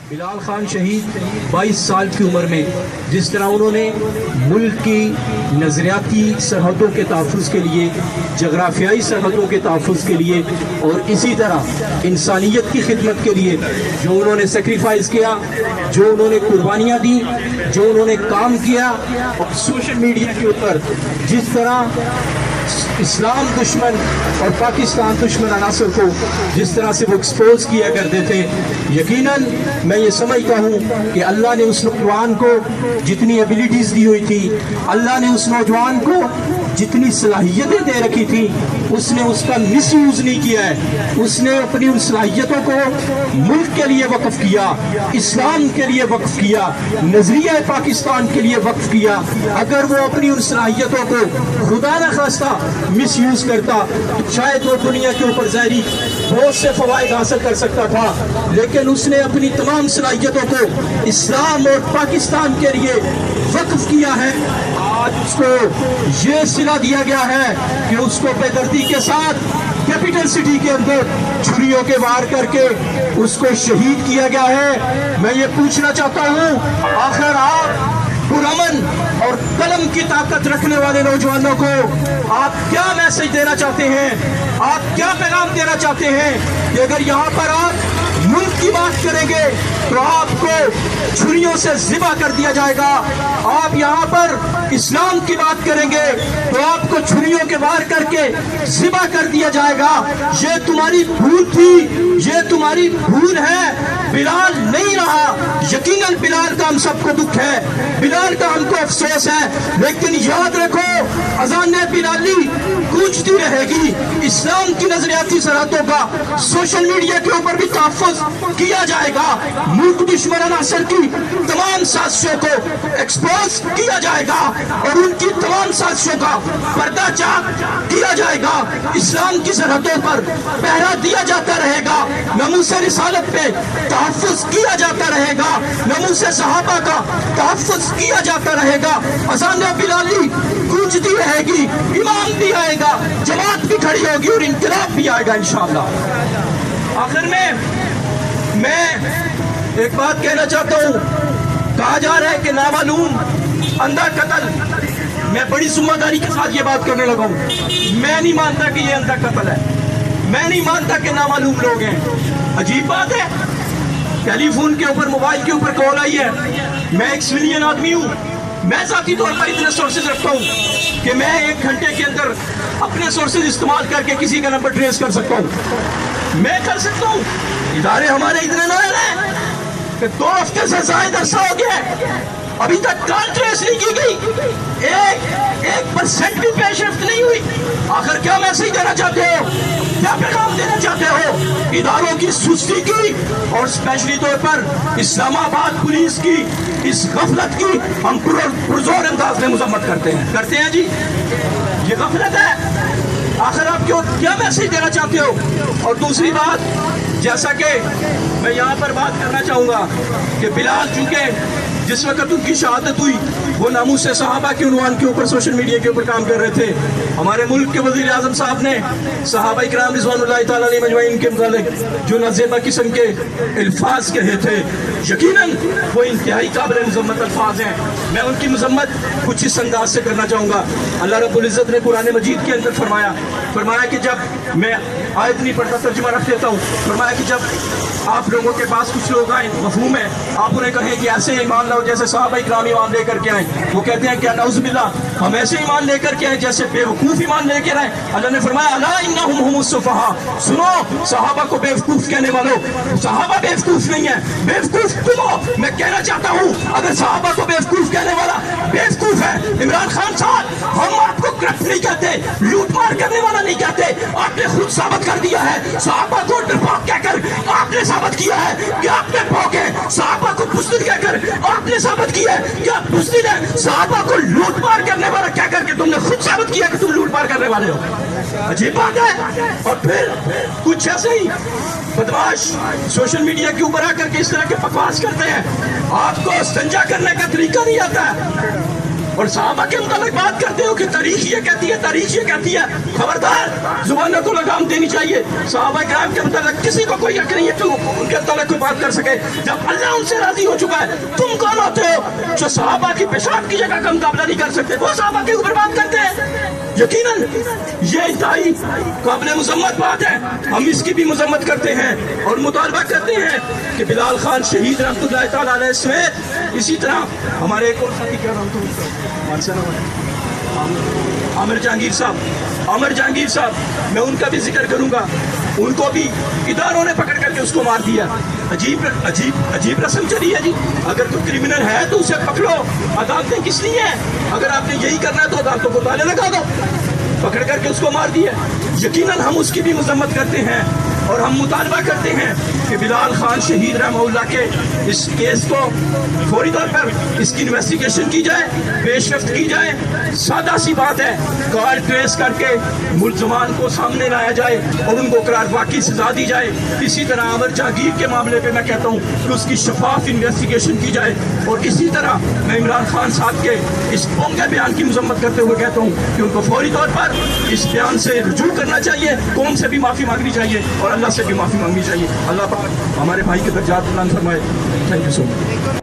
بلال خان شہید 22 سال کی عمر میں جس طرح انہوں نے ملک کی نظریاتی سرحدوں کے تحفظ کے لیے، جغرافیائی سرحدوں کے تحفظ کے لیے اور اسی طرح انسانیت کی خدمت کے لیے جو انہوں نے سیکریفائز کیا، جو انہوں نے قربانیاں دی، جو انہوں نے کام کیا، اور سوشل میڈیا کے اوپر جس طرح اسلام دشمن اور پاکستان دشمن عناصر کو جس طرح سے وہ ایکسپوز کیا کرتے تھے، یقیناً میں یہ سمجھتا ہوں کہ اللہ نے اس نوجوان کو جتنی ایبیلٹیز دی ہوئی تھی، اللہ نے اس نوجوان کو جتنی صلاحیتیں دے رکھی تھی، اس نے اس کا مس یوز نہیں کیا ہے۔ اس نے اپنی ان صلاحیتوں کو ملک کے لیے وقف کیا، اسلام کے لیے وقف کیا، نظریہ پاکستان کے لیے وقف کیا۔ اگر وہ اپنی ان صلاحیتوں کو خدا نہ خواستہ مس یوز کرتا تو شاید وہ دنیا کے اوپر ظاہری بہت سے فوائد حاصل کر سکتا تھا، لیکن اس نے اپنی تمام صلاحیتوں کو اسلام اور پاکستان کے لیے وقف کیا ہے۔ آج اس کو یہ صلہ دیا گیا ہے کہ اس کو بے دردی کے ساتھ کیپٹل سٹی کے اندر چھریوں کے وار کر کے اس کو شہید کیا گیا ہے۔ میں یہ پوچھنا چاہتا ہوں، آخر آپ پرامن اور قلم کی طاقت رکھنے والے نوجوانوں کو آپ کیا میسج دینا چاہتے ہیں؟ آپ کیا پیغام دینا چاہتے ہیں کہ اگر یہاں پر آپ ملک کی بات کریں گے تو آپ کو چھریوں سے ذبح کر دیا جائے گا، آپ یہاں پر اسلام کی بات کریں گے تو آپ کو چھریوں کے وار کر کے ذبح کر دیا جائے گا۔ یہ تمہاری بھول تھی، یہ تمہاری بھول ہے۔ بلال نہیں رہا، یقیناً بلال کا ہم سب کو دکھ ہے، بلال کا ہم کو افسوس ہے، لیکن یاد رکھو اذان بلالی گونجتی رہے گی۔ اسلام کی نظریاتی سرحدوں کا سوشل میڈیا کے اوپر بھی تحفظ کیا جائے گا، ملک دشمن عناصر کی تمام سازشوں کو ایکسپوز کیا جائے گا اور ان کی تمام سازشوں کا پردہ چاک کیا جائے گا۔ اسلام کی سرحدوں پر پہرا دیا جاتا رہے گا، ناموس رسالت پہ تحفظ کیا جاتا رہے گا، ناموس صحابہ کا تحفظ کیا جاتا رہے گا۔ اذان بلالی گونجتی رہے گی، امام بھی آئے گا، جماعت بھی کھڑی ہوگی اور انقلاب بھی آئے گا انشاءاللہ۔ آخر میں ایک بات کہنا چاہتا ہوں، کہا جا رہا ہے کہ نامعلوم اندھا قتل، میں بڑی ذمہ داری کے ساتھ یہ بات کرنے لگا ہوں، میں نہیں مانتا کہ یہ اندھا قتل ہے، میں نہیں مانتا کہ نامعلوم لوگ ہیں۔ عجیب بات ہے، ٹیلی فون کے اوپر، موبائل کے اوپر کال آئی ہے، میں ایک سویلین آدمی ہوں، میں ذاتی طور پر اتنے سورسز رکھتا ہوں کہ میں 1 گھنٹے کے اندر اپنے سورسز استعمال کر کے کسی کا نمبر ٹریس کر سکتا ہوں، میں کر سکتا ہوں۔ ادارے ہمارے اتنے نائل ہیں کہ 2 ہفتے سے زائد عرصہ ہو گیا ہے، ابھی تک کال ٹریس نہیں کی گئی، ایک پرسنٹ بھی پیش رفت نہیں ہوئی۔ آخر کیا میسج دینا چاہتے ہو، کیا پیغام دینا چاہتے ہو؟ اداروں کی سستی کی اور اسپیشلی طور پر اسلام آباد پولیس کی اس غفلت کی ہم پرزور انداز میں مذمت کرتے ہیں جی، یہ غفلت ہے۔ آخر آپ کیا میسج دینا چاہتے ہو؟ اور دوسری بات، جیسا کہ میں یہاں پر بات کرنا چاہوں گا کہ بلال چونکہ جس وقت ان کی شہادت ہوئی وہ ناموس صحابہ کے عنوان کے اوپر سوشل میڈیا کے اوپر کام کر رہے تھے، ہمارے ملک کے وزیر اعظم صاحب نے صحابہ اکرام رضوان اللہ تعالیٰ علیہ مجمعین کے متعلق جو نازیبہ قسم کے الفاظ کہے تھے، یقیناً وہ انتہائی قابل مذمت الفاظ ہیں۔ میں ان کی مذمت کچھ اس انداز سے کرنا چاہوں گا۔ اللہ رب العزت نے قرآن مجید کے اندر فرمایا کہ جب میں آیت نہیں پڑھتا ترجمہ رکھ دیتا ہوں، فرمایا کہ جب آپ لوگوں کے پاس کچھ لوگ آئیں، مفہوم ہے، آپ انہیں کہیں کہ ایسے ایمان لاؤ جیسے صحابہ اکرام ایمان لے کر کے آئیں، وہ کہتے ہیں کیا نعوذ باللہ ہم ایسے ایمان لے کر کے آئیں جیسے بے وقوف ایمان لے کر آئیں۔ اللہ نے فرمایا الا انہم هم السفہاء، سنو صحابہ کو بے وقوف کہنے والوں، صحابہ بے وقوف نہیں ہے، بے وقوف تم ہو۔ میں کہنا چاہتا ہوں اگر صحابہ کو بے وقوف کہنے والا بے وقوف ہے، عمران خان صاحب ہم آپ کو کرپٹ نہیں کہتے، لوٹ مار کرنے والا نہیں کہتے، آپ نے خود ثابت کر دیا ہے۔ صحابہ کو ڈرپاک کہہ کر آپ نے ثابت کیا ہے کہ آپ نے پھونک ہے، صحابہ کو بزدل کہہ کر آپ نے ثابت کیا ہے کہ آپ بزدل ہیں، صحابہ کو لوٹ مار کرنے والا کہہ کر کے تم نے خود ثابت کیا کہ تم لوٹ مار کرنے والے ہو۔ عجیب بات ہے۔ اور پھر کچھ ایسے ہی بدماش سوشل میڈیا کے اوپر آ کر کے اس طرح کے بکواس کرتے ہیں، آپ کو استنجا کرنے کا طریقہ نہیں آتا ہے، اور صحابہ کے متعلق بات کرتے ہو کہ تاریخ یہ کہتی ہے، تاریخ یہ کہتی ہے، خبردار زبانوں کو لگام دینی چاہیے۔ صحابہ کرام کے متعلق کسی کو کوئی حق نہیں ہے کہ ان کے متعلق کوئی بات کر سکے جب اللہ ان سے راضی ہو چکا ہے۔ تم کون ہوتے ہو جو صحابہ کی پیشاب کی جگہ کا مقابلہ نہیں کر سکتے؟ وہ صحابہ کے اوپر بات کرتے ہیں۔ یقیناً یہ انتہائی قابل مذمت بات ہے، ہم اس کی بھی مذمت کرتے ہیں اور مطالبہ کرتے ہیں کہ بلال خان شہید رحمۃ اللہ تعالیٰ علیہ سمیت اسی طرح ہمارے ایک اور ساتھی کیا نام تھا، عامر جہانگیر صاحب، میں ان کا بھی ذکر کروں گا۔ ان کو بھی اداروں نے پکڑ کر کے اس کو مار دیا۔ عجیب رسم چلی ہے جی، اگر کوئی کرمنل ہے تو اسے پکڑو، عدالتیں کس لیے ہیں؟ اگر آپ نے یہی کرنا ہے تو عدالتوں کو تالے لگا دو، پکڑ کر کے اس کو مار دیا۔ یقیناً ہم اس کی بھی مذمت کرتے ہیں اور ہم مطالبہ کرتے ہیں کہ بلال خان شہید رحمہ اللہ کے اس کیس کو فوری طور پر اس کی انویسٹیگیشن کی جائے، پیش رفت کی جائے۔ سادہ سی بات ہے، کار ٹریس کر کے ملزمان کو سامنے لایا جائے اور ان کو قرار واقعی سزا دی جائے۔ اسی طرح عامر جہانگیر کے معاملے پہ میں کہتا ہوں کہ اس کی شفاف انویسٹیگیشن کی جائے، اور اسی طرح میں عمران خان صاحب کے اس پونگے بیان کی مذمت کرتے ہوئے کہتا ہوں کہ ان کو فوری طور پر اس بیان سے رجوع کرنا چاہیے، قوم سے بھی معافی مانگنی چاہیے اور اللہ سے بھی معافی مانگنی چاہیے۔ اللہ پاک ہمارے بھائی کے درجات بلند فرمائے۔ Thank you so much.